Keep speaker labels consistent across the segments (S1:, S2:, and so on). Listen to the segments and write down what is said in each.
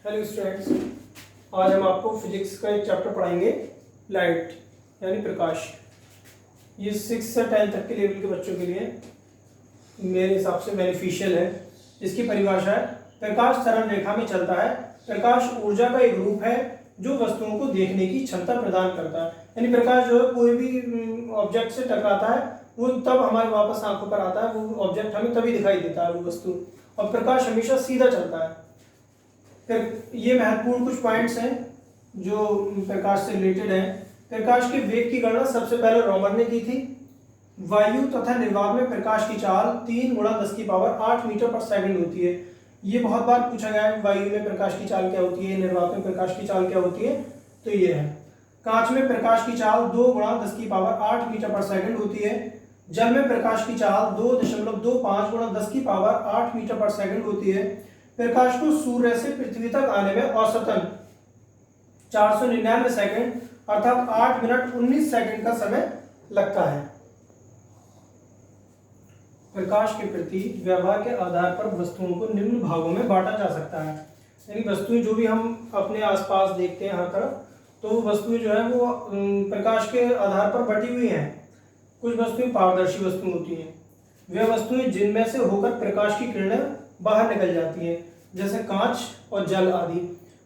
S1: Hello students, आज हम आपको फिजिक्स का एक चैप्टर पढ़ाएंगे, लाइट यानी प्रकाश। ये 6 से 10 तक के लेवल के बच्चों के लिए मेरे हिसाब से बेनिफिशियल है। इसकी परिभाषा है, प्रकाश सरल रेखा में चलता है। प्रकाश ऊर्जा का एक रूप है जो वस्तुओं को देखने की क्षमता प्रदान करता है। यानी प्रकाश जो है कोई भी ऑब्जेक्ट से टकराता है वो तब हमारे वापस आंखों पर आता है, वो ऑब्जेक्ट हमें तभी दिखाई देता है वो वस्तु। और प्रकाश हमेशा सीधा चलता है। फिर ये महत्वपूर्ण कुछ पॉइंट्स हैं जो प्रकाश से रिलेटेड हैं। प्रकाश के वेग की गणना सबसे पहले रोमन ने की थी। वायु तथा निर्वात में प्रकाश की चाल 3 × 10⁸ मीटर पर सेकंड होती है। ये बहुत बार पूछा गया है, वायु में प्रकाश की चाल क्या होती है, निर्वात में प्रकाश की चाल क्या होती है। तो ये है, कांच में प्रकाश की चाल 2 × 10⁸ मीटर पर सेकंड होती है। जल में प्रकाश की चाल 2.25 × 10⁸ मीटर पर सेकंड होती है। प्रकाश को सूर्य से पृथ्वी तक आने में औसतन 499 सेकंड अर्थात 8 मिनट 19 सेकंड का समय लगता है। प्रकाश के प्रति व्यवहार के आधार पर वस्तुओं को निम्न भागों में बांटा जा सकता है। यानी वस्तुएं जो भी हम अपने आसपास देखते हैं हर तरफ, तो वस्तुएं जो है वो प्रकाश के आधार पर बटी हुई हैं। कुछ वस्तुएं पारदर्शी वस्तु होती हैं, वे वस्तुएं जिनमें से होकर प्रकाश की किरणें बाहर निकल जाती हैं, जैसे कांच और जल आदि।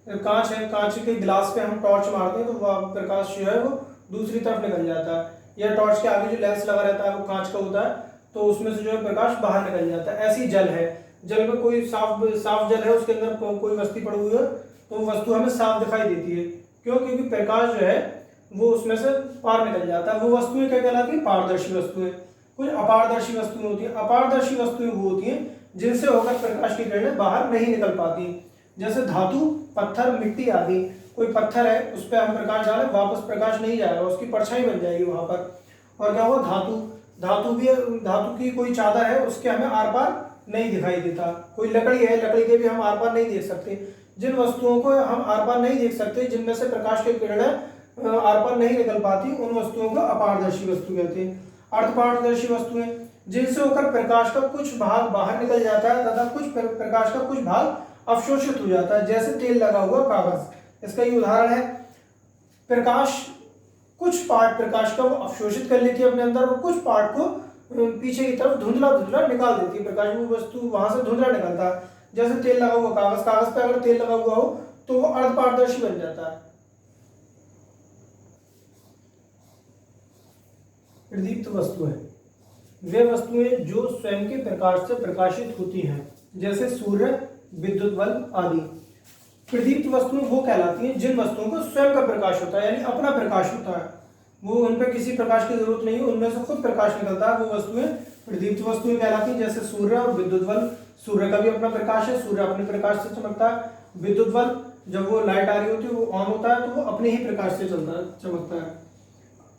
S1: कांच है, कांच के गिलास पे हम टॉर्च मारते हैं तो वह प्रकाश जो है वो दूसरी तरफ निकल जाता है, या टॉर्च के आगे जो लेंस लगा रहता है वो कांच का होता है, तो उसमें से जो है प्रकाश बाहर निकल जाता है। ऐसी जल है, जल में कोई साफ जल है, उसके अंदर कोई वस्तु पड़ी हुई है तो वस्तु हमें साफ दिखाई देती है। क्यों? क्योंकि प्रकाश जो है वो उसमें से पार निकल जाता है। वो वस्तुएं क्या कहलाती है? पारदर्शी वस्तुएं। कुछ अपारदर्शी वस्तुएं होती हैं। अपारदर्शी वस्तुएं वो होती हैं जिनसे होकर प्रकाश की किरणें बाहर नहीं निकल पाती, जैसे धातु, पत्थर, मिट्टी आदि। कोई पत्थर है, उस पर हम प्रकाश डालें, वापस प्रकाश नहीं जाएगा, उसकी परछाई बन जाएगी वहां पर। और क्या हुआ? धातु की कोई चादर है, उसके हमें आर पार नहीं दिखाई देता। कोई लकड़ी है, लकड़ी के भी हम आर पार नहीं देख सकते। जिन वस्तुओं को हम आर पार नहीं देख सकते, जिनमें से प्रकाश की किरणें आर पार नहीं निकल पाती, उन वस्तुओं को अपारदर्शी वस्तु कहते हैं। अर्धपारदर्शी वस्तुएं, जिनसे होकर प्रकाश का कुछ भाग बाहर निकल जाता है तथा कुछ प्रकाश का कुछ भाग अवशोषित हो जाता है, जैसे तेल लगा हुआ कागज। इसका ये उदाहरण है। प्रकाश, कुछ पार्ट प्रकाश का वो अवशोषित कर लेती है अपने अंदर, और कुछ पार्ट को पीछे की तरफ धुंधला धुंधला निकाल देती है प्रकाश। वो वस्तु वहां से धुंधला निकलता है, जैसे तेल लगा हुआ कागज। कागज पे अगर तेल लगा हुआ हो तो वो अर्धपारदर्शी बन जाता है। प्रदीप्त वस्तु है, वे वस्तुएं जो स्वयं के प्रकाश से प्रकाशित होती हैं, जैसे सूर्य, विद्युत बल्ब आदि। प्रदीप्त वस्तुएं वो कहलाती हैं जिन वस्तुओं को स्वयं का प्रकाश होता है, यानी अपना प्रकाश होता है, वो उन पर किसी प्रकाश की जरूरत नहीं है, उनमें से खुद प्रकाश निकलता है। वो वस्तुएं प्रदीप्त वस्तुएं कहलाती हैं, जैसे सूर्य और विद्युत बल्ब। सूर्य का भी अपना प्रकाश है, सूर्य अपने प्रकाश से चमकता है। विद्युत बल्ब, जब वो लाइट आ रही होती है, वो ऑन होता है, तो वो अपने ही प्रकाश से चमकता है।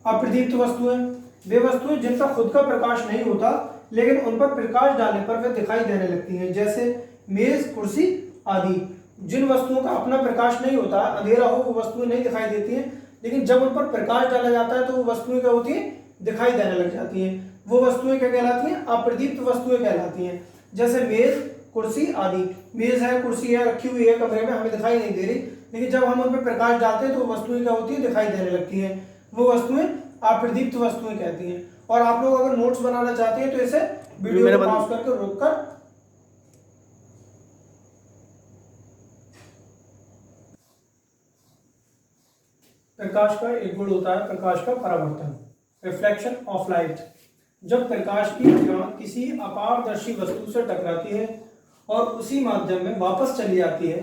S1: अप्रदीप्त वस्तुएं, वे वस्तुएं जिनका खुद का प्रकाश नहीं होता, लेकिन उन पर प्रकाश डालने पर वे दिखाई देने लगती हैं, जैसे मेज, कुर्सी आदि। जिन वस्तुओं का अपना प्रकाश नहीं होता, अंधेरा हो, वो वस्तुएं नहीं दिखाई देती हैं, लेकिन जब उन पर प्रकाश डाला जाता है तो वो वस्तुएं क्या होती हैं? दिखाई देने लग जाती हैं। वो वस्तुएं क्या कहलाती हैं? अप्रदीप्त वस्तुएं कहलाती हैं, जैसे मेज, कुर्सी आदि। मेज है, कुर्सी है, रखी हुई है कमरे में, हमें दिखाई नहीं दे रही, लेकिन जब हम उन पर प्रकाश डालते हैं तो वो वस्तुएं क्या होती है? दिखाई देने लगती हैं। वो वस्तुएं अप्रदीप्त वस्तुएं कहती हैं। और आप लोग अगर नोट्स बनाना चाहते हैं तो इसे वीडियो को पॉज करके रोककर प्रकाश का एक गुण होता है प्रकाश का परावर्तन, रिफ्लेक्शन ऑफ लाइट। जब प्रकाश की किरण किसी अपारदर्शी वस्तु से टकराती है और उसी माध्यम में वापस चली जाती है,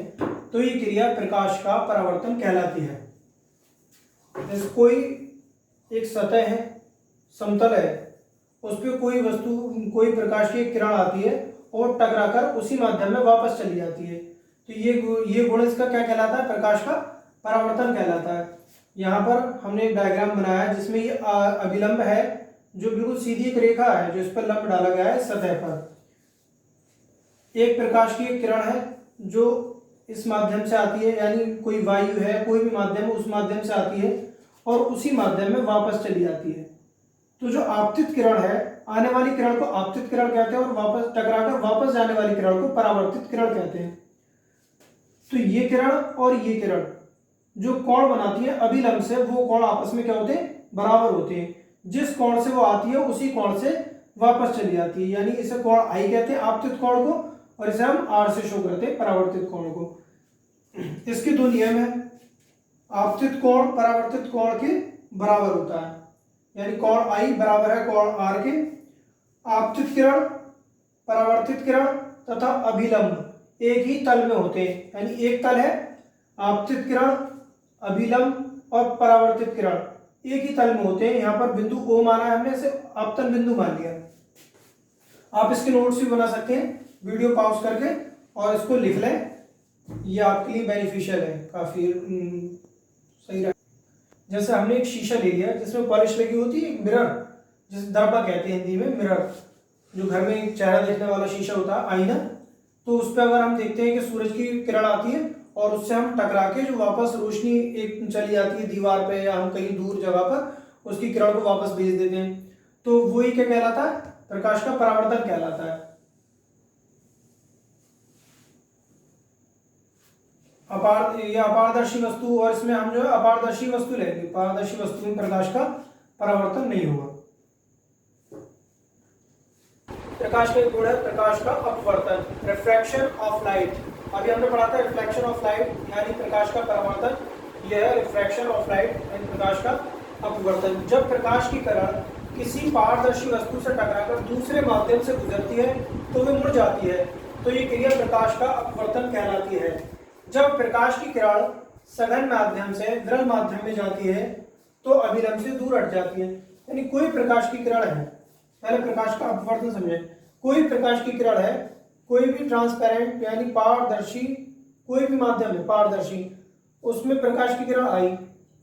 S1: तो ये क्रिया प्रकाश का परावर्तन कहलाती है। जैसे कोई एक सतह है, समतल है, उस पर कोई वस्तु, कोई प्रकाश की किरण आती है और टकराकर उसी माध्यम में वापस चली जाती है, तो ये गुण इसका क्या कहलाता है? प्रकाश का परावर्तन कहलाता है। यहाँ पर हमने एक डायग्राम बनाया है जिसमें ये अभिलंब है, जो बिल्कुल सीधी एक रेखा है जो इस पर लंब डाला गया है सतह पर। एक प्रकाश की एक किरण है जो इस माध्यम से आती है, यानी कोई वायु है, कोई भी माध्यम, उस माध्यम से आती है और उसी माध्यम में वापस चली जाती है। तो जो आपतित किरण है, आने वाली किरण को आपतित किरण कहते हैं, और वापस टकराकर वापस जाने वाली किरण को परावर्तित किरण कहते हैं। तो ये किरण और ये किरण जो कोण बनाती है अभिलंब से, वो कोण आपस में क्या होते हैं, बराबर होते हैं। जिस कोण से वो आती है उसी कोण से वापस चली जाती है, यानी इसे कोण आई कहते हैं आपतित कोण को, और इसे हम आर से शो करते हैं परावर्तित कोण को। इसके दो नियम है, आपतित कोण परावर्तित कोण के बराबर होता है, यानी कोण आई बराबर है कोण आर के। आपतित किरण, परावर्तित किरण तथा अभिलंब एक ही तल में होते हैं, यानी एक तल है, आपतित किरण, अभिलंब और परावर्तित किरण एक ही तल में होते हैं। यहाँ पर बिंदु O माना है हमने, इसे आपतन बिंदु मान लिया। आप इसके नोट्स भी बना सकते हैं वीडियो पॉज करके और इसको लिख लें, ये आपके लिए बेनिफिशियल है, काफी सही रहा। जैसे हमने एक शीशा ले लिया जिसमें पॉलिश लगी होती है, एक मिरर, जिसे दर्पा कहते हैं हिंदी में, मिरर, जो घर में एक चेहरा देखने वाला शीशा होता है, आईना। तो उस पर अगर हम देखते हैं कि सूरज की किरण आती है और उससे हम टकरा के जो वापस रोशनी एक चली जाती है दीवार पे या हम कहीं दूर जगह पर, उसकी किरण को वापस भेज देते हैं, तो वही क्या कहलाता है, प्रकाश का परावर्तन कहलाता है। ये अपारदर्शी वस्तु, और इसमें हम जो है अपारदर्शी वस्तु लेंगे, पारदर्शी वस्तु में प्रकाश का परावर्तन नहीं होगा। प्रकाश का एक गुण है प्रकाश का अपवर्तन, रिफ्रैक्शन ऑफ लाइट। अभी हमने पढ़ा था रिफ्लेक्शन ऑफ लाइट यानी प्रकाश का परावर्तन, यह है रिफ्रैक्शन ऑफ लाइट यानी प्रकाश का अपवर्तन। जब प्रकाश की किरण किसी पारदर्शी वस्तु से टकराकर दूसरे माध्यम से गुजरती है तो वे मुड़ जाती है, तो ये क्रिया प्रकाश का अपवर्तन कहलाती है। जब प्रकाश की किरण सघन माध्यम से विरल माध्यम में जाती है तो अभिलंब से दूर हट जाती है। यानी कोई प्रकाश की किरण है, पहले प्रकाश का अपवर्तन समझे, कोई प्रकाश की किरण है, कोई भी ट्रांसपेरेंट यानी पारदर्शी कोई भी माध्यम है पारदर्शी, उसमें प्रकाश की किरण आई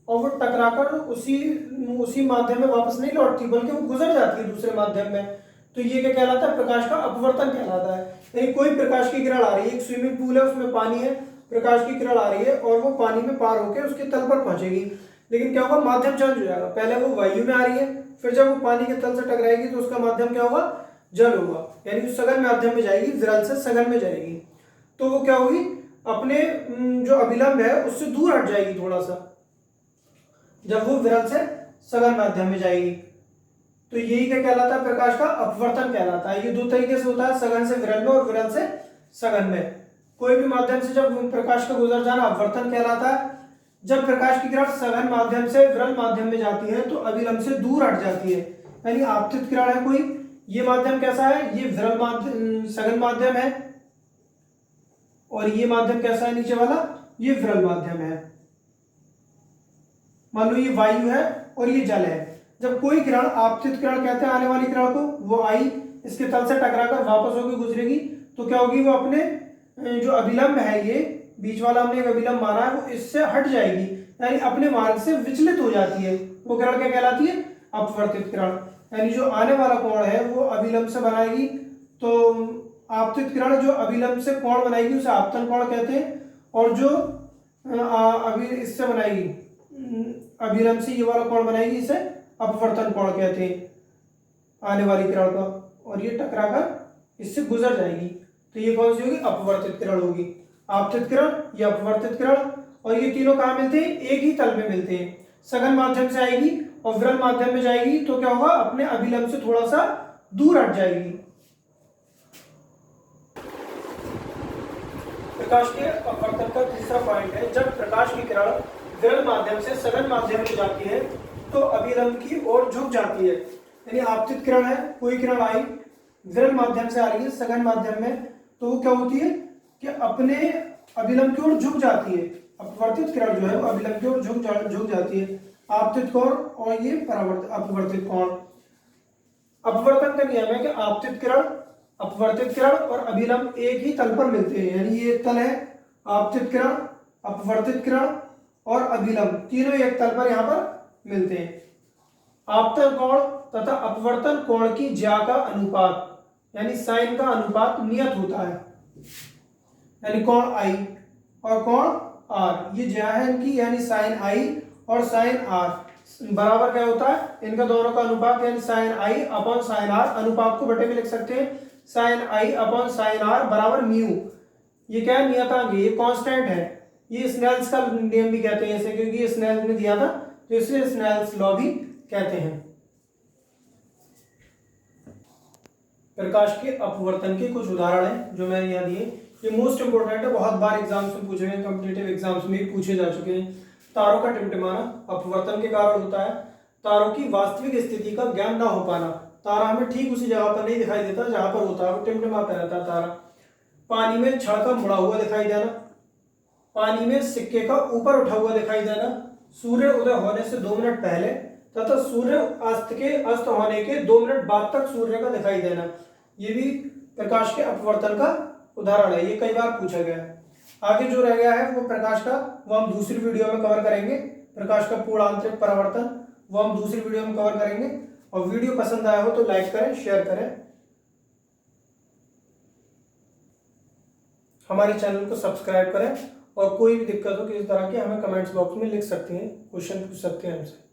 S1: और वो टकराकर उसी माध्यम में वापस नहीं लौटती बल्कि वो गुजर जाती है दूसरे माध्यम में, तो ये क्या कहलाता है, प्रकाश का अपवर्तन कहलाता है। यानी कोई प्रकाश की किरण आ रही है, एक स्विमिंग पूल है उसमें पानी है, प्रकाश की किरण आ रही है और वो पानी में पार होकर उसके तल पर पहुंचेगी, लेकिन क्या होगा, माध्यम चेंज हो जाएगा। पहले वो वायु में आ रही है, फिर जब वो पानी के तल से टकराएगी तो उसका माध्यम क्या होगा, जल होगा, यानी कि सघन माध्यम में जाएगी, विरल से सघन में जाएगी, तो वो क्या होगी, अपने जो अभिलंब है उससे दूर हट जाएगी थोड़ा सा, जब वो विरल से सघन माध्यम में जाएगी। तो यही क्या कहलाता है, प्रकाश का अपवर्तन कहलाता है। ये दो तरीके से होता है, सघन से विरल में और विरल से सघन में। कोई भी माध्यम से जब प्रकाश का गुजर जाना अपवर्तन कहलाता है। जब प्रकाश की किरण सघन माध्यम से विरल माध्यम में जाती है तो अभिलंब से दूर हट जाती है, यानी आपतित किरण है कोई, ये माध्यम कैसा है, ये विरल माध्यम सघन माध्यम है, और ये माध्यम कैसा है नीचे वाला, ये विरल माध्यम है। मान लो ये वायु है और ये जल है। जब कोई किरण, आपतित किरण कहते हैं आने वाली किरण को, वो आई, इसके तल से टकराकर वापस होकर गुजरेगी तो क्या होगी, वो अपने जो अभिलंब है, ये बीच वाला हमने एक अभिलंब माना है, वो इससे हट जाएगी, यानी अपने मार्ग से विचलित हो जाती है। वो किरण क्या कहलाती है, अपवर्तित किरण। यानी जो आने वाला कोण है वो अभिलंब से बनाएगी, तो आपतित किरण जो अभिलंब से कोण बनाएगी उसे आपतन कोण कहते हैं, और जो अभी इससे बनाएगी अभिलंब से ये वाला कोण बनाएगी इसे अपवर्तन कोण कहते हैं आने वाली किरण का, और ये टकराकर इससे गुजर जाएगी, तो ये कौन सी होगी, अपवर्तित किरण होगी। आपतित किरण, ये अपवर्तित किरण, और ये तीनों कहाँ मिलते हैं, एक ही तल में मिलते हैं। सघन माध्यम से आएगी और विरल माध्यम में जाएगी तो क्या होगा, अपने अभिलंब से थोड़ा सा दूर हट जाएगी। प्रकाश के अपवर्तन का तीसरा पॉइंट है, जब प्रकाश की किरण विरल माध्यम से सघन माध्यम में जाती है तो अभिलंब की ओर झुक जाती है। यानी आपतित किरण है, कोई किरण आई, विरल माध्यम से आ रही है सघन माध्यम में, तो वो क्या होती है कि अपने अभिलंब की ओर झुक जाती है। अपवर्तित किरण जो है वो अभिलंब की ओर झुक जाती है। आपतित कोण और ये अपवर्तित कोण। अपवर्तन का नियम है कि आपतित किरण, अपवर्तित किरण और अभिलंब एक ही तल पर मिलते हैं, यानी ये एक तल है, आपतित किरण, अपवर्तित किरण और अभिलंब तीनों एक तल पर यहाँ पर मिलते हैं। आपतन कोण तथा अपवर्तन कोण की ज्या का अनुपात यानी साइन का अनुपात नियत होता है, यानी कोण आई और कोण आर, ये ज्या है इनकी, यानी साइन आई और साइन आर बराबर क्या होता है, इनका दोनों का अनुपात, यानी sine i upon sine r. अनुपात को बटे में लिख सकते हैं, sine i upon sine r बराबर म्यू। ये क्या है, नियतांक है, ये कांस्टेंट है। ये स्नेल्स का नियम भी कहते हैं इसे, क्योंकि ये स्नेल ने दिया था तो इसे स्नेल्स लॉ भी कहते हैं। प्रकाश के अपवर्तन के कुछ उदाहरण हैं जो मैंने यहाँ दिए। ये मोस्ट इंपोर्टेंट है, बहुत बार एग्जाम्स में पूछे गए, कॉम्पिटिटिव एग्जाम्स में भी पूछे जा चुके हैं। तारों का टिमटिमाना अपवर्तन के कारण होता है। तारों की वास्तविक स्थिति का ज्ञान ना हो पाना, तारा हमें ठीक उसी जगह पर नहीं दिखाई देता जहां पर होता है, वो टिमटिमाता रहता है तारा। पानी में क्षण का मुड़ा हुआ दिखाई देना, पानी में सिक्के का ऊपर उठा हुआ दिखाई देना, सूर्य उदय होने से 2 मिनट पहले तथा सूर्य अस्त होने के 2 मिनट बाद तक सूर्य का दिखाई देना, ये भी प्रकाश के अपवर्तन का उदाहरण है। ये कई बार पूछा गया है। आगे जो रह गया है वो प्रकाश का, वो हम दूसरी वीडियो में कवर करेंगे। प्रकाश का पूर्ण आंतरिक परावर्तन वो हम दूसरी वीडियो में कवर करेंगे। और वीडियो पसंद आया हो तो लाइक करें, शेयर करें, हमारे चैनल को सब्सक्राइब करें। और कोई भी दिक्कत हो किसी तरह की हमें कमेंट्स बॉक्स में लिख सकते हैं, क्वेश्चन पूछ सकते हैं हमसे।